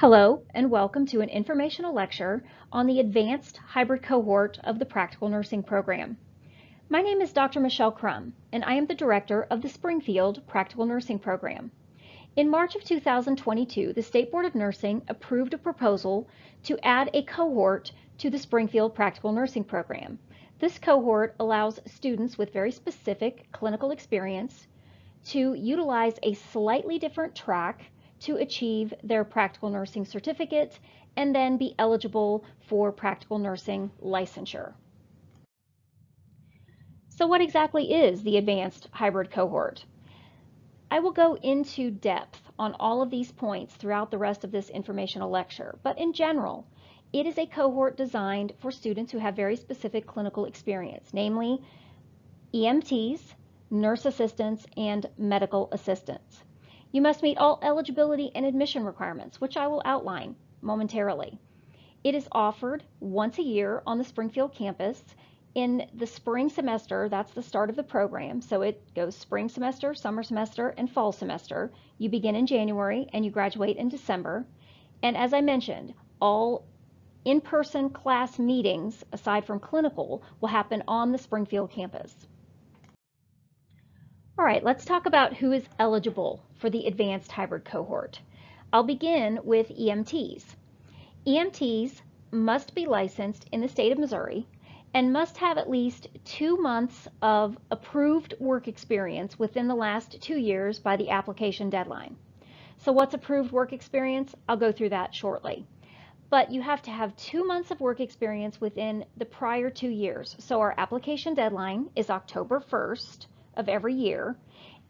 Hello, and welcome to an informational lecture on the advanced hybrid cohort of the Practical Nursing Program. My name is Dr. Michelle Crum, and I am the director of the Springfield Practical Nursing Program. In March of 2022, the State Board of Nursing approved a proposal to add a cohort to the Springfield Practical Nursing Program. This cohort allows students with very specific clinical experience to utilize a slightly different track to achieve their practical nursing certificate and then be eligible for practical nursing licensure. So what exactly is the advanced hybrid cohort? I will go into depth on all of these points throughout the rest of this informational lecture, but in general, it is a cohort designed for students who have very specific clinical experience, namely EMTs, nurse assistants, and medical assistants. You must meet all eligibility and admission requirements, which I will outline momentarily. It is offered once a year on the Springfield campus in the spring semester. That's the start of the program. So it goes spring semester, summer semester, and fall semester. You begin in January and you graduate in December. And as I mentioned, all in-person class meetings, aside from clinical, will happen on the Springfield campus. All right, let's talk about who is eligible for the advanced hybrid cohort. I'll begin with EMTs. EMTs must be licensed in the state of Missouri and must have at least 2 months of approved work experience within the last 2 years by the application deadline. So what's approved work experience? I'll go through that shortly. But you have to have 2 months of work experience within the prior 2 years. So our application deadline is October 1st of every year,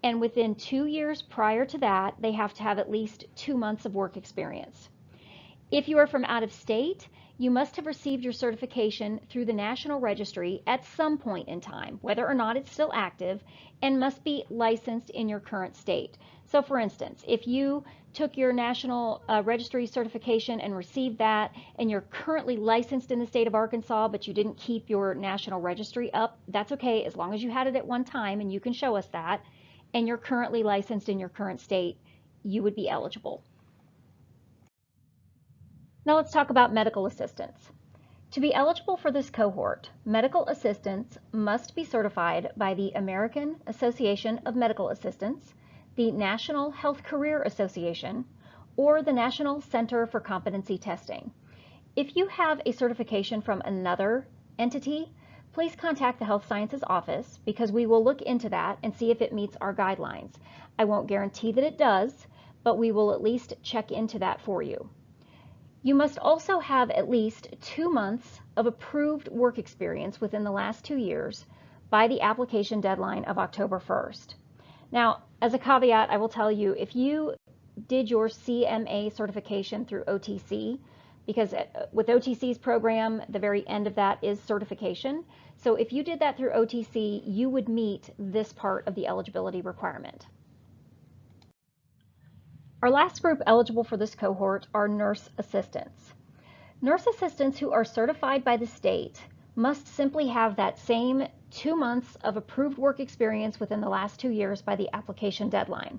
and within 2 years prior to that, they have to have at least 2 months of work experience. If you are from out of state, you must have received your certification through the National Registry at some point in time, whether or not it's still active, and must be licensed in your current state. So for instance, if you took your National Registry certification and received that, and you're currently licensed in the state of Arkansas, but you didn't keep your National Registry up, that's okay, as long as you had it at one time and you can show us that, and you're currently licensed in your current state, you would be eligible. Now let's talk about medical assistants. To be eligible for this cohort, medical assistants must be certified by the American Association of Medical Assistants, the National Health Career Association, or the National Center for Competency Testing. If you have a certification from another entity, please contact the Health Sciences Office because we will look into that and see if it meets our guidelines. I won't guarantee that it does, but we will at least check into that for you. You must also have at least 2 months of approved work experience within the last 2 years by the application deadline of October 1st. Now, as a caveat, I will tell you, if you did your CMA certification through OTC, because with OTC's program, the very end of that is certification. So if you did that through OTC, you would meet this part of the eligibility requirement. Our last group eligible for this cohort are nurse assistants. Nurse assistants who are certified by the state must simply have that same 2 months of approved work experience within the last 2 years by the application deadline.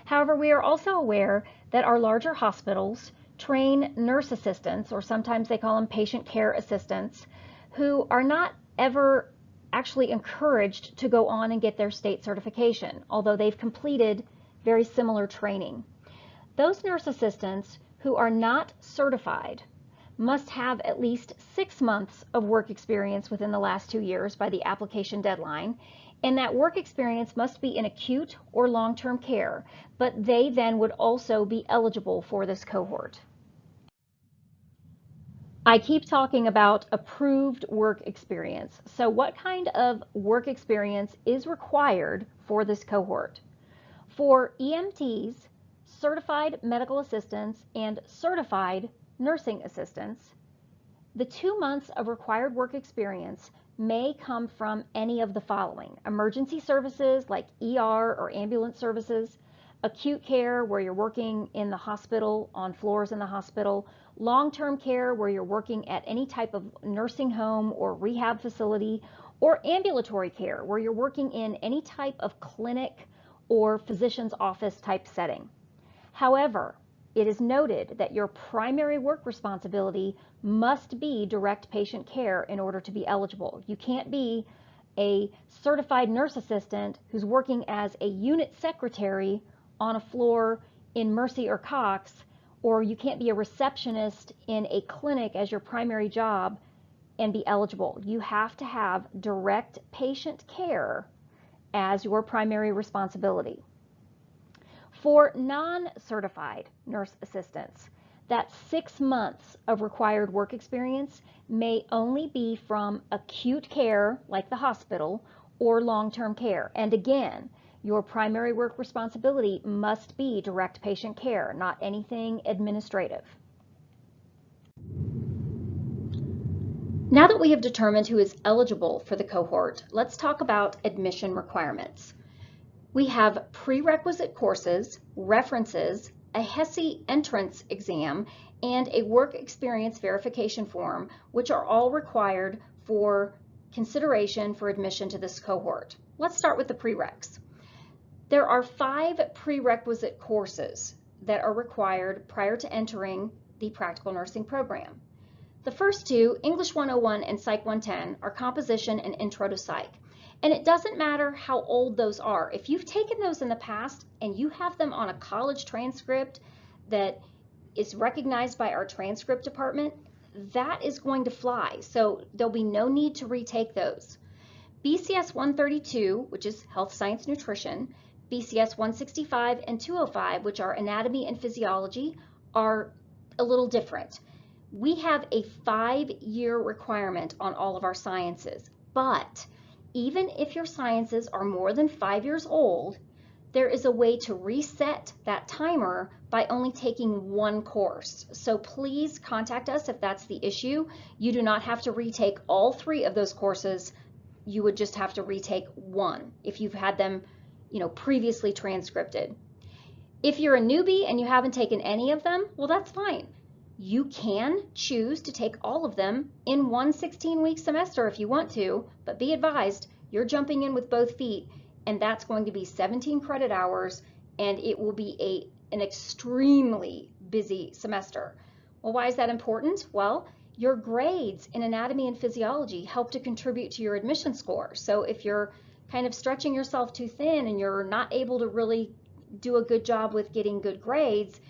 However, we are also aware that our larger hospitals train nurse assistants, or sometimes they call them patient care assistants, who are not ever actually encouraged to go on and get their state certification, although they've completed very similar training. Those nurse assistants who are not certified must have at least 6 months of work experience within the last 2 years by the application deadline, and that work experience must be in acute or long-term care, but they then would also be eligible for this cohort. I keep talking about approved work experience. So what kind of work experience is required for this cohort? For EMTs, certified medical assistants, and certified nursing assistants, the 2 months of required work experience may come from any of the following: emergency services like ER or ambulance services, acute care where you're working in the hospital, on floors in the hospital, long-term care where you're working at any type of nursing home or rehab facility, or ambulatory care where you're working in any type of clinic or physician's office type setting. However, it is noted that your primary work responsibility must be direct patient care in order to be eligible. You can't be a certified nurse assistant who's working as a unit secretary on a floor in Mercy or Cox, or you can't be a receptionist in a clinic as your primary job and be eligible. You have to have direct patient care as your primary responsibility. For non-certified nurse assistants, that 6 months of required work experience may only be from acute care, like the hospital, or long-term care. And again, your primary work responsibility must be direct patient care, not anything administrative. Now that we have determined who is eligible for the cohort, let's talk about admission requirements. We have prerequisite courses, references, a HESI entrance exam, and a work experience verification form, which are all required for consideration for admission to this cohort. Let's start with the prereqs. There are 5 prerequisite courses that are required prior to entering the practical nursing program. The first 2, English 101 and Psych 110, are composition and intro to psych. And it doesn't matter how old those are. If you've taken those in the past and you have them on a college transcript that is recognized by our transcript department, that is going to fly. So there'll be no need to retake those. BCS 132, which is Health Science Nutrition, BCS 165 and 205, which are Anatomy and Physiology, are a little different. We have a 5-year requirement on all of our sciences, but even if your sciences are more than 5 years old, there is a way to reset that timer by only taking 1 course. So please contact us if that's the issue. You do not have to retake all 3 of those courses. You would just have to retake 1 if you've had them, previously transcripted. If you're a newbie and you haven't taken any of them, well, that's fine. You can choose to take all of them in one 16-week semester if you want to, but be advised, you're jumping in with both feet, and that's going to be 17 credit hours, and it will be an extremely busy semester. Well, why is that important? Well, your grades in anatomy and physiology help to contribute to your admission score. So if you're kind of stretching yourself too thin and you're not able to really do a good job with getting good grades,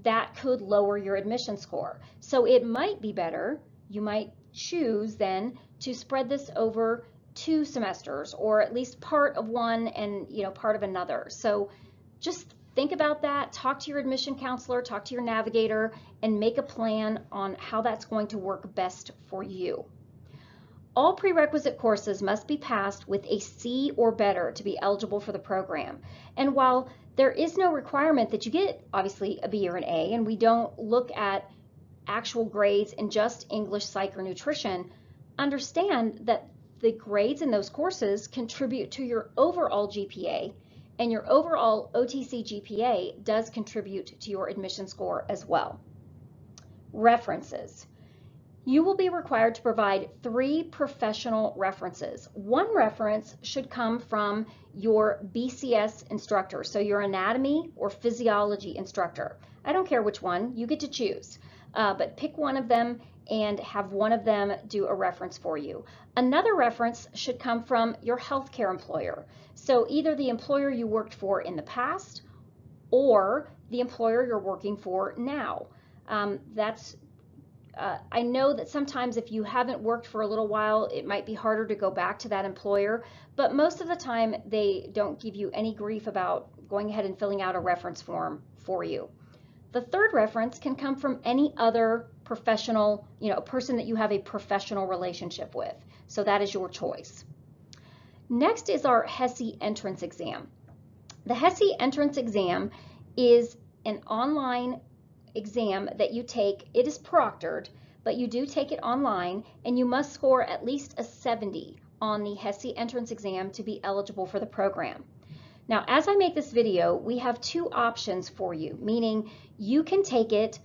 that could lower your admission score. So it might be better, you might choose then to spread this over 2 semesters, or at least part of one and part of another. So just think about that, talk to your admission counselor, talk to your navigator, and make a plan on how that's going to work best for you. All prerequisite courses must be passed with a C or better to be eligible for the program. And while there is no requirement that you get, obviously, a B or an A, and we don't look at actual grades in just English, Psych, or Nutrition, understand that the grades in those courses contribute to your overall GPA, and your overall OTC GPA does contribute to your admission score as well. References. You will be required to provide 3 professional references. 1 reference should come from your BCS instructor, so your anatomy or physiology instructor. I don't care which one, you get to choose, but pick one of them and have one of them do a reference for you. Another reference should come from your healthcare employer, so either the employer you worked for in the past or the employer you're working for now. I know that sometimes if you haven't worked for a little while, it might be harder to go back to that employer, but most of the time they don't give you any grief about going ahead and filling out a reference form for you. The 3rd reference can come from any other professional, a person that you have a professional relationship with. So that is your choice. Next is our HESI entrance exam. The HESI entrance exam is an online exam that you take. It is proctored, but you do take it online, and you must score at least a 70 on the HESI entrance exam to be eligible for the program. Now, as I make this video, we have 2 options for you, meaning you can take it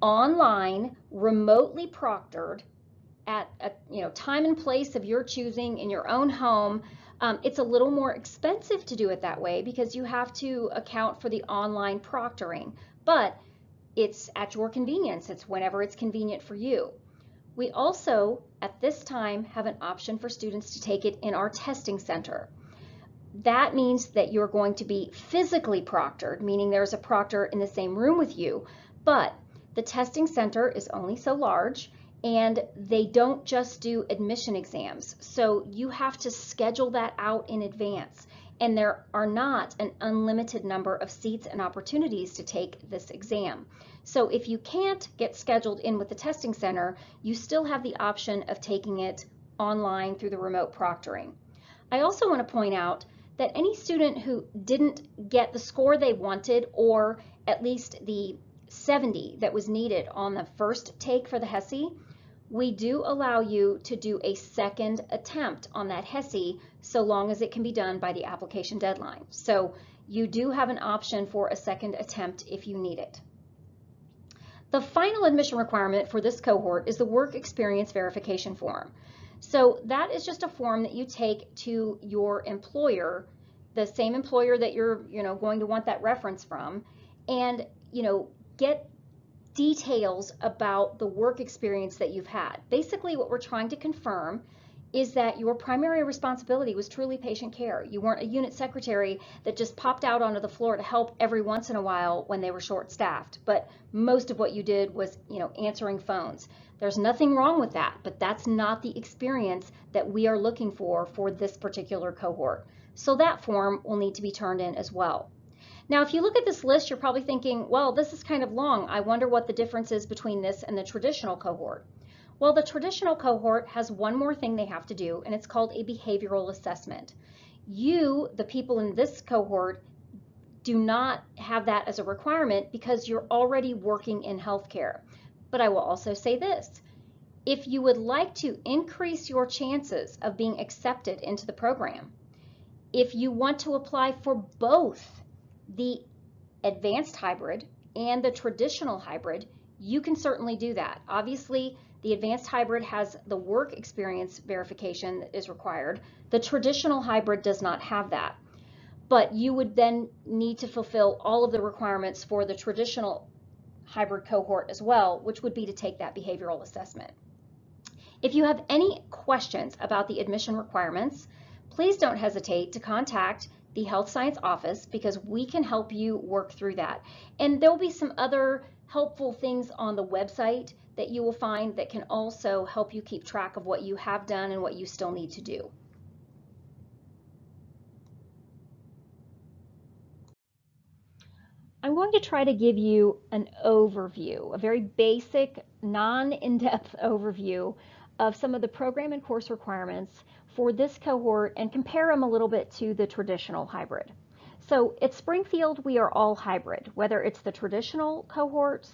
online, remotely proctored at a time and place of your choosing in your own home. It's a little more expensive to do it that way because you have to account for the online proctoring, but it's at your convenience. It's whenever it's convenient for you. We also, at this time, have an option for students to take it in our testing center. That means that you're going to be physically proctored, meaning there's a proctor in the same room with you, but the testing center is only so large and they don't just do admission exams. So you have to schedule that out in advance, and there are not an unlimited number of seats and opportunities to take this exam. So if you can't get scheduled in with the testing center, you still have the option of taking it online through the remote proctoring. I also want to point out that any student who didn't get the score they wanted, or at least the 70 that was needed on the first take for the HESI, we do allow you to do a second attempt on that HESI so long as it can be done by the application deadline. So you do have an option for a second attempt if you need it. The final admission requirement for this cohort is the work experience verification form. So that is just a form that you take to your employer, the same employer that you're going to want that reference from, and get details about the work experience that you've had. Basically, what we're trying to confirm is that your primary responsibility was truly patient care. You weren't a unit secretary that just popped out onto the floor to help every once in a while when they were short-staffed, but most of what you did was answering phones. There's nothing wrong with that, but that's not the experience that we are looking for this particular cohort. So that form will need to be turned in as well. Now, if you look at this list, you're probably thinking, well, this is kind of long. I wonder what the difference is between this and the traditional cohort. Well, the traditional cohort has one more thing they have to do, and it's called a behavioral assessment. You, the people in this cohort, do not have that as a requirement because you're already working in healthcare. But I will also say this. If you would like to increase your chances of being accepted into the program, if you want to apply for both the advanced hybrid and the traditional hybrid, you can certainly do that. Obviously, the advanced hybrid has the work experience verification that is required. The traditional hybrid does not have that. But you would then need to fulfill all of the requirements for the traditional hybrid cohort as well, which would be to take that behavioral assessment. If you have any questions about the admission requirements, please don't hesitate to contact the Health Science Office because we can help you work through that. And there'll be some other helpful things on the website that you will find that can also help you keep track of what you have done and what you still need to do. I'm going to try to give you an overview, a very basic, non-in-depth overview of some of the program and course requirements for this cohort and compare them a little bit to the traditional hybrid. So at Springfield, we are all hybrid, whether it's the traditional cohorts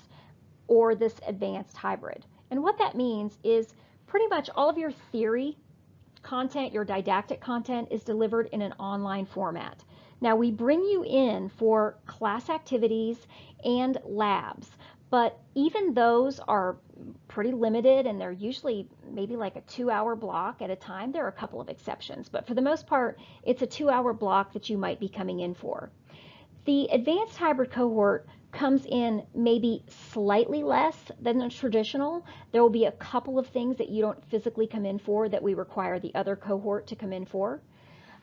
or this advanced hybrid. And what that means is pretty much all of your theory content, your didactic content, is delivered in an online format. Now, we bring you in for class activities and labs, but even those are pretty limited and they're usually maybe like a 2-hour block at a time. There are a couple of exceptions, but for the most part, it's a 2-hour block that you might be coming in for. The advanced hybrid cohort comes in maybe slightly less than the traditional. There will be a couple of things that you don't physically come in for that we require the other cohort to come in for.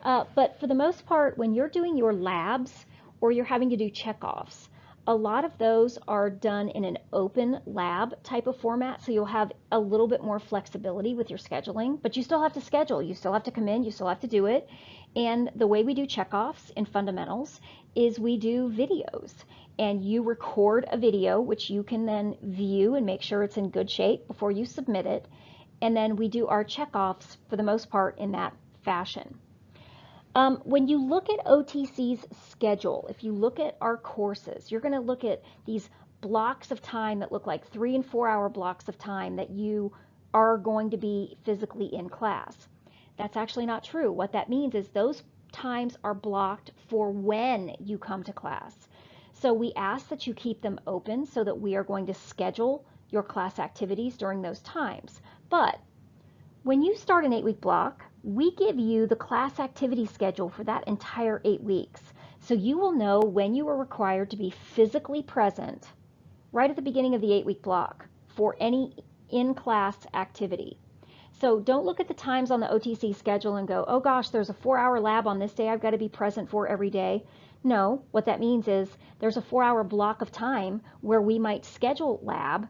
But for the most part, when you're doing your labs or you're having to do checkoffs, a lot of those are done in an open lab type of format, so you'll have a little bit more flexibility with your scheduling, but you still have to schedule. You still have to come in, you still have to do it. And the way we do checkoffs in fundamentals is we do videos, and you record a video, which you can then view and make sure it's in good shape before you submit it. And then we do our checkoffs for the most part in that fashion. When you look at OTC's schedule, if you look at our courses, you're going to look at these blocks of time that look like 3- and 4-hour blocks of time that you are going to be physically in class. That's actually not true. What that means is those times are blocked for when you come to class. So we ask that you keep them open so that we are going to schedule your class activities during those times. But when you start an 8-week block, we give you the class activity schedule for that entire 8 weeks. So you will know when you are required to be physically present right at the beginning of the 8-week block for any in-class activity. So don't look at the times on the OTC schedule and go, oh gosh, there's a 4-hour lab on this day I've got to be present for every day. No, what that means is there's a 4-hour block of time where we might schedule lab,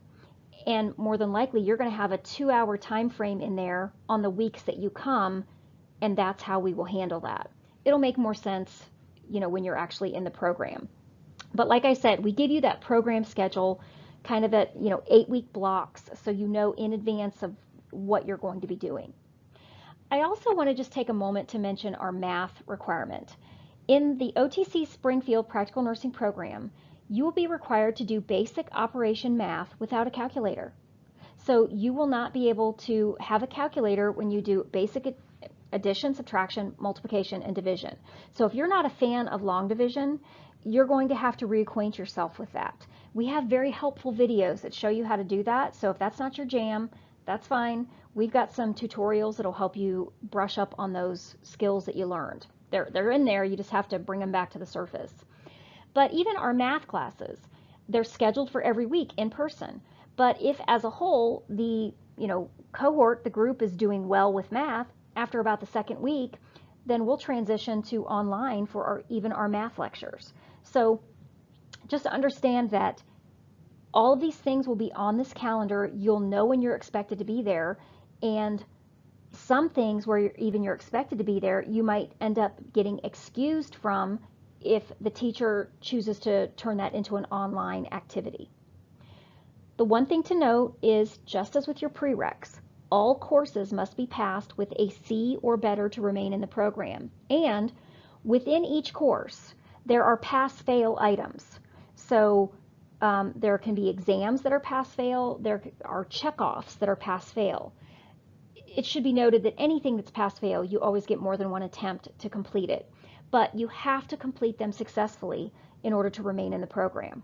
and more than likely you're going to have a 2-hour time frame in there on the weeks that you come, and that's how we will handle that. It'll make more sense, when you're actually in the program. But like I said, we give you that program schedule kind of at 8-week blocks, so you know in advance of what you're going to be doing. I also want to just take a moment to mention our math requirement. In the OTC Springfield Practical Nursing Program, you will be required to do basic operation math without a calculator. So you will not be able to have a calculator when you do basic addition, subtraction, multiplication, and division. So if you're not a fan of long division, you're going to have to reacquaint yourself with that. We have very helpful videos that show you how to do that, so if that's not your jam, that's fine. We've got some tutorials that'll help you brush up on those skills that you learned. They're in there, you just have to bring them back to the surface. But even our math classes, they're scheduled for every week in person. But if as a whole, the cohort, the group is doing well with math, after about the second week, then we'll transition to online for even our math lectures. So just understand that all of these things will be on this calendar. You'll know when you're expected to be there, and some things where you're expected to be there, you might end up getting excused from if the teacher chooses to turn that into an online activity. The one thing to note is, just as with your prereqs, all courses must be passed with a C or better to remain in the program. And within each course, there are pass-fail items. So there can be exams that are pass-fail. There are checkoffs that are pass-fail. It should be noted that anything that's pass-fail, you always get more than one attempt to complete it. But you have to complete them successfully in order to remain in the program.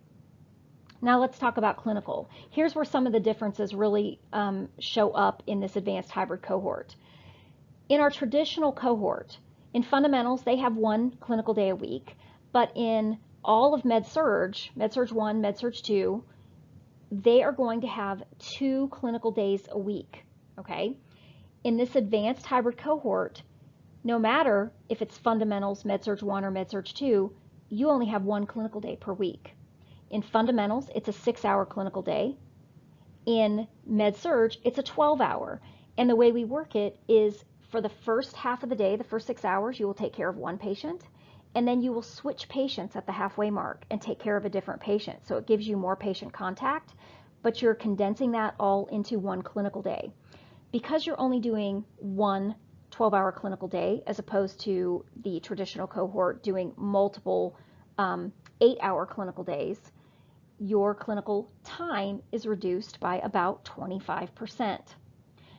Now let's talk about clinical. Here's where some of the differences really show up in this advanced hybrid cohort. In our traditional cohort, in fundamentals, they have one clinical day a week, but in all of Med-Surg 1, Med-Surg 2, they are going to have 2 clinical days a week, okay? In this advanced hybrid cohort, no matter if it's fundamentals, Med-Surg 1 or Med-Surg 2, you only have 1 clinical day per week. In fundamentals, it's a 6-hour clinical day. In Med-Surg, it's a 12-hour. And the way we work it is for the first half of the day, the first 6 hours, you will take care of one patient, and then you will switch patients at the halfway mark and take care of a different patient. So it gives you more patient contact, but you're condensing that all into one clinical day. Because you're only doing one 12-hour clinical day, as opposed to the traditional cohort doing multiple 8-hour clinical days, your clinical time is reduced by about 25%.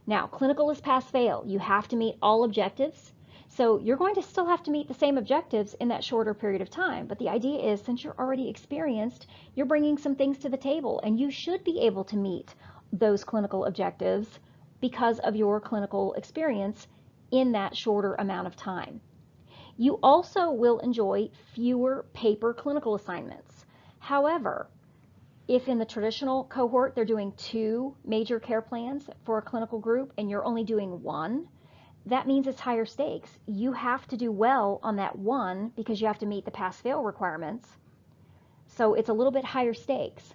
Now, clinical is pass-fail. You have to meet all objectives. So you're going to still have to meet the same objectives in that shorter period of time. But the idea is, since you're already experienced, you're bringing some things to the table, and you should be able to meet those clinical objectives because of your clinical experience in that shorter amount of time. You also will enjoy fewer paper clinical assignments. However, if in the traditional cohort they're doing 2 major care plans for a clinical group and you're only doing 1, that means it's higher stakes. You have to do well on that 1 because you have to meet the pass-fail requirements. So it's a little bit higher stakes.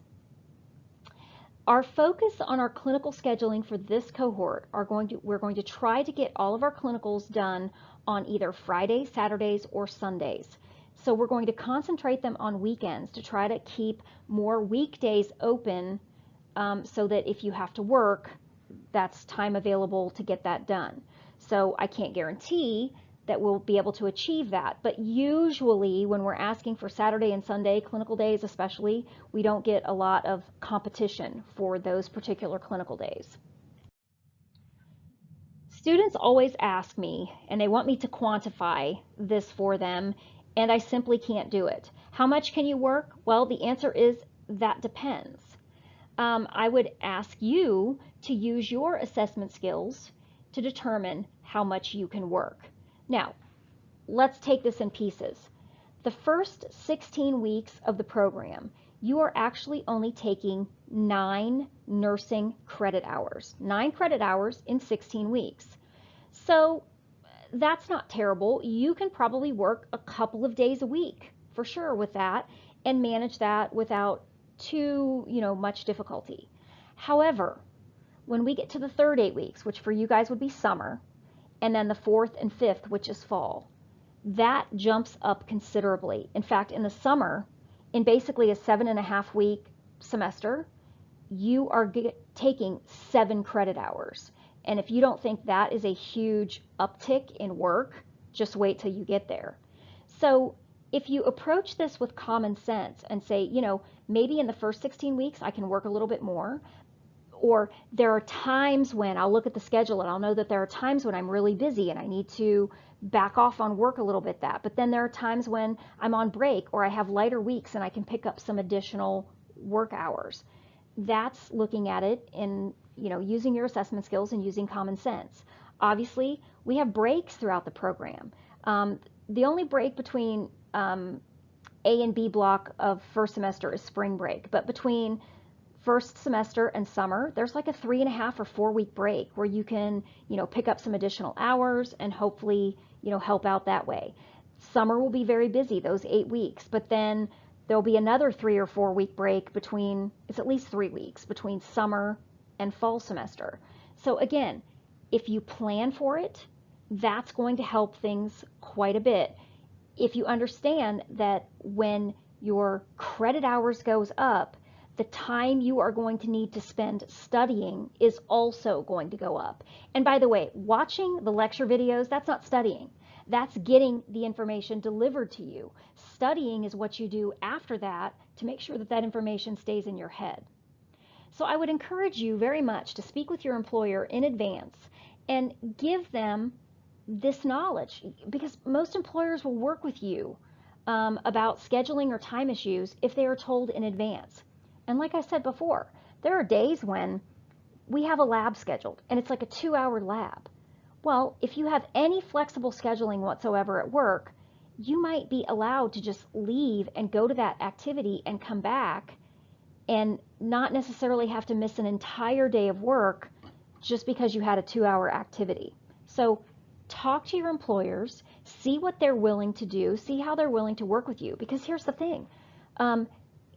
Our focus on our clinical scheduling for this cohort we're going to try to get all of our clinicals done on either Fridays, Saturdays, or Sundays. So we're going to concentrate them on weekends to try to keep more weekdays open so that if you have to work, that's time available to get that done. So I can't guarantee that we'll be able to achieve that, but usually when we're asking for Saturday and Sunday clinical days especially, we don't get a lot of competition for those particular clinical days. Students always ask me, and they want me to quantify this for them, and I simply can't do it. How much can you work? Well, the answer is that depends. I would ask you to use your assessment skills to determine how much you can work. Now, let's take this in pieces. The first 16 weeks of the program, you are actually only taking 9 nursing credit hours, 9 credit hours in 16 weeks. So that's not terrible. You can probably work a couple of days a week for sure with that and manage that without too, much difficulty. However, when we get to the third 8 weeks, which for you guys would be summer, and then the fourth and fifth, which is fall, that jumps up considerably. In fact, in the summer, in basically a 7.5-week semester, you are taking 7 credit hours. And if you don't think that is a huge uptick in work, just wait till you get there. So if you approach this with common sense and say, maybe in the first 16 weeks I can work a little bit more, or there are times when I'll look at the schedule and I'll know that there are times when I'm really busy and I need to back off on work a little bit but then there are times when I'm on break or I have lighter weeks and I can pick up some additional work hours. That's looking at it in, using your assessment skills and using common sense. Obviously, we have breaks throughout the program. The only break between A and B block of first semester is spring break, but between first semester and summer, there's like a 3.5 or 4 week break where you can, pick up some additional hours and hopefully, help out that way. Summer will be very busy, those 8 weeks, but then there'll be another 3 or 4 week break between, it's at least 3 weeks between summer and fall semester. So again, if you plan for it, that's going to help things quite a bit. If you understand that when your credit hours goes up, the time you are going to need to spend studying is also going to go up. And by the way, watching the lecture videos, that's not studying. That's getting the information delivered to you. Studying is what you do after that to make sure that that information stays in your head. So I would encourage you very much to speak with your employer in advance and give them this knowledge, because most employers will work with you about scheduling or time issues if they are told in advance. And like I said before, there are days when we have a lab scheduled and it's like a 2-hour lab. Well, if you have any flexible scheduling whatsoever at work, you might be allowed to just leave and go to that activity and come back and not necessarily have to miss an entire day of work just because you had a 2-hour activity. So talk to your employers, see what they're willing to do, see how they're willing to work with you. Because here's the thing,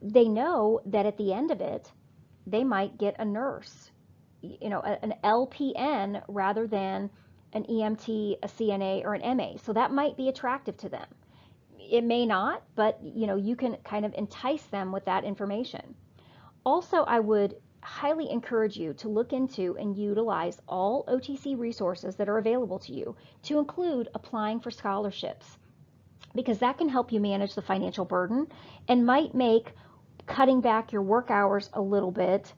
they know that at the end of it, they might get a nurse, an LPN rather than an EMT, a CNA, or an MA. So that might be attractive to them. It may not, but you can kind of entice them with that information. Also, I would highly encourage you to look into and utilize all OTC resources that are available to you, to include applying for scholarships, because that can help you manage the financial burden and might make cutting back your work hours a little bit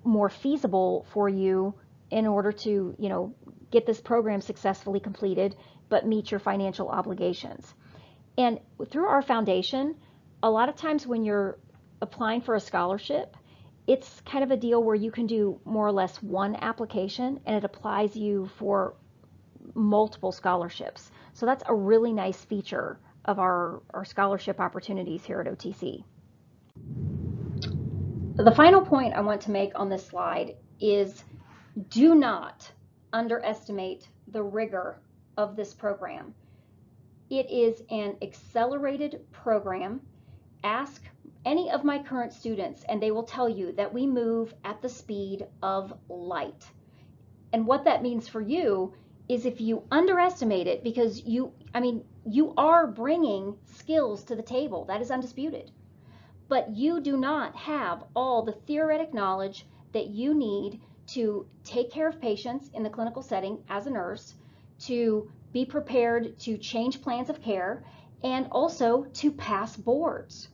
more feasible for you in order to, get this program successfully completed, but meet your financial obligations. And through our foundation, a lot of times when you're applying for a scholarship, it's kind of a deal where you can do more or less one application and it applies you for multiple scholarships. So that's a really nice feature of our scholarship opportunities here at OTC. The final point I want to make on this slide is do not underestimate the rigor of this program. It is an accelerated program. Ask any of my current students and they will tell you that we move at the speed of light. And what that means for you is if you underestimate it, because you are bringing skills to the table, that is undisputed, but you do not have all the theoretic knowledge that you need to take care of patients in the clinical setting as a nurse, to be prepared to change plans of care, and also to pass boards.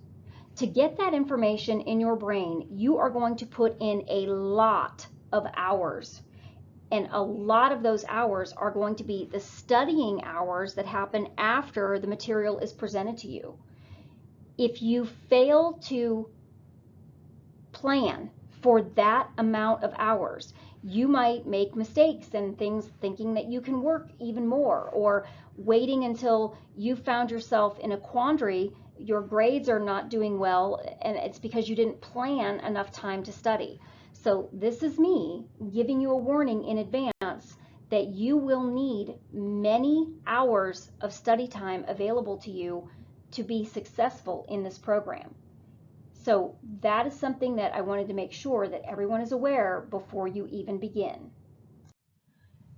To get that information in your brain, you are going to put in a lot of hours. And a lot of those hours are going to be the studying hours that happen after the material is presented to you. If you fail to plan for that amount of hours, you might make mistakes and things, thinking that you can work even more, or waiting until you found yourself in a quandary your grades are not doing well, and it's because you didn't plan enough time to study. So this is me giving you a warning in advance that you will need many hours of study time available to you to be successful in this program. So that is something that I wanted to make sure that everyone is aware before you even begin.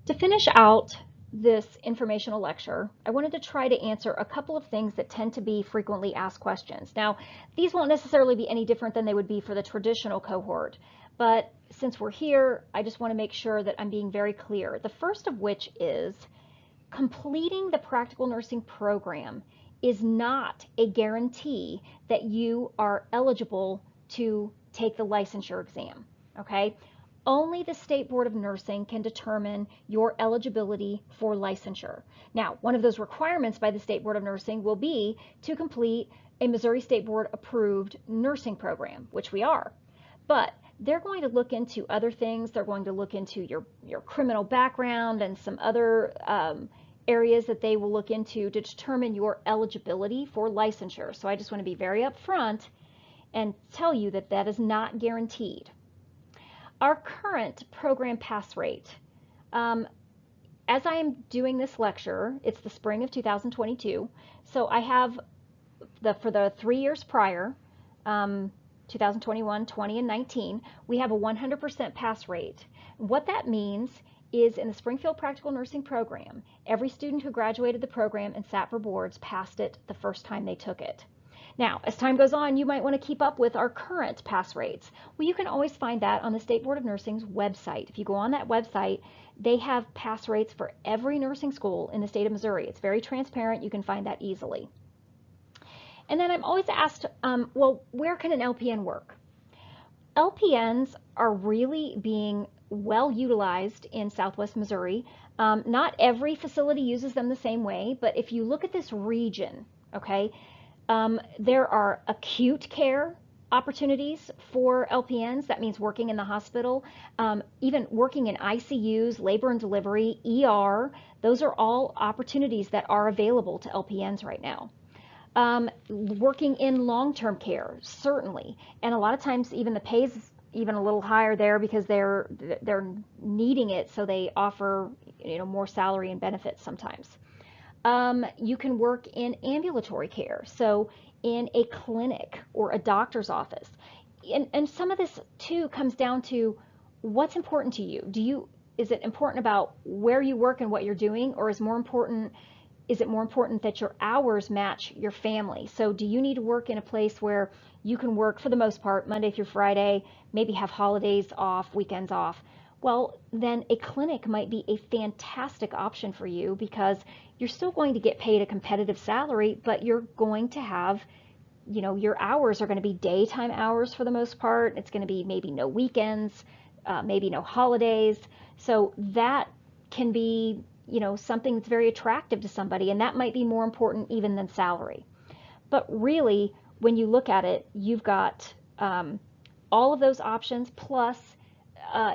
To finish out this informational lecture, I wanted to try to answer a couple of things that tend to be frequently asked questions. Now, these won't necessarily be any different than they would be for the traditional cohort, but since we're here, I just want to make sure that I'm being very clear. The first of which is completing the practical nursing program is not a guarantee that you are eligible to take the licensure exam, okay? Only the State Board of Nursing can determine your eligibility for licensure. Now, one of those requirements by the State Board of Nursing will be to complete a Missouri State Board approved nursing program, which we are. But they're going to look into other things. They're going to look into your criminal background and some other areas that they will look into to determine your eligibility for licensure. So I just want to be very upfront and tell you that that is not guaranteed. Our current program pass rate, as I am doing this lecture, it's the spring of 2022, so I have for the 3 years prior, 2021, 20, and 19, we have a 100% pass rate. What that means is in the Springfield Practical Nursing Program, every student who graduated the program and sat for boards passed it the first time they took it. Now, as time goes on, you might want to keep up with our current pass rates. Well, you can always find that on the State Board of Nursing's website. If you go on that website, they have pass rates for every nursing school in the state of Missouri. It's very transparent. You can find that easily. And then I'm always asked, well, where can an LPN work? LPNs are really being well utilized in Southwest Missouri. Not every facility uses them the same way, but if you look at this region, okay, there are acute care opportunities for LPNs. That means working in the hospital, even working in ICUs, labor and delivery, ER. Those are all opportunities that are available to LPNs right now. Working in long-term care, certainly. And a lot of times even the pay is even a little higher there because they're needing it, so they offer more salary and benefits sometimes. You can work in ambulatory care, so in a clinic or a doctor's office. And some of this too comes down to what's important to you. Is it important about where you work and what you're doing, or is it more important that your hours match your family? So do you need to work in a place where you can work for the most part Monday through Friday, maybe have holidays off, weekends off? Well, then a clinic might be a fantastic option for you because you're still going to get paid a competitive salary, but you're going to have, your hours are going to be daytime hours for the most part. It's going to be maybe no weekends, maybe no holidays. So that can be, something that's very attractive to somebody, and that might be more important even than salary. But really, when you look at it, you've got all of those options plus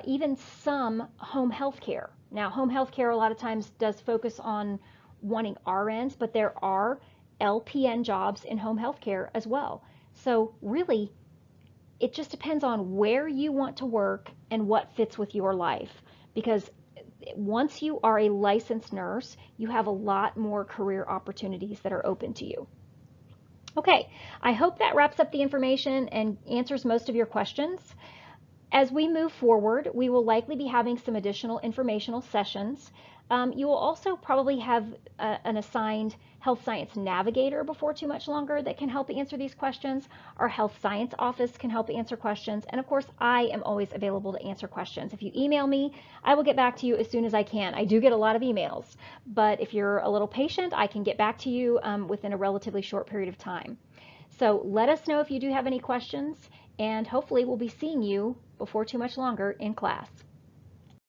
even some home health care. Now, home health care a lot of times does focus on wanting RNs, but there are LPN jobs in home health care as well. So really, it just depends on where you want to work and what fits with your life. Because once you are a licensed nurse, you have a lot more career opportunities that are open to you. Okay, I hope that wraps up the information and answers most of your questions. As we move forward, we will likely be having some additional informational sessions. You will also probably have an assigned health science navigator before too much longer that can help answer these questions. Our health science office can help answer questions. And of course, I am always available to answer questions. If you email me, I will get back to you as soon as I can. I do get a lot of emails, but if you're a little patient, I can get back to you within a relatively short period of time. So let us know if you do have any questions, and hopefully we'll be seeing you before too much longer in class.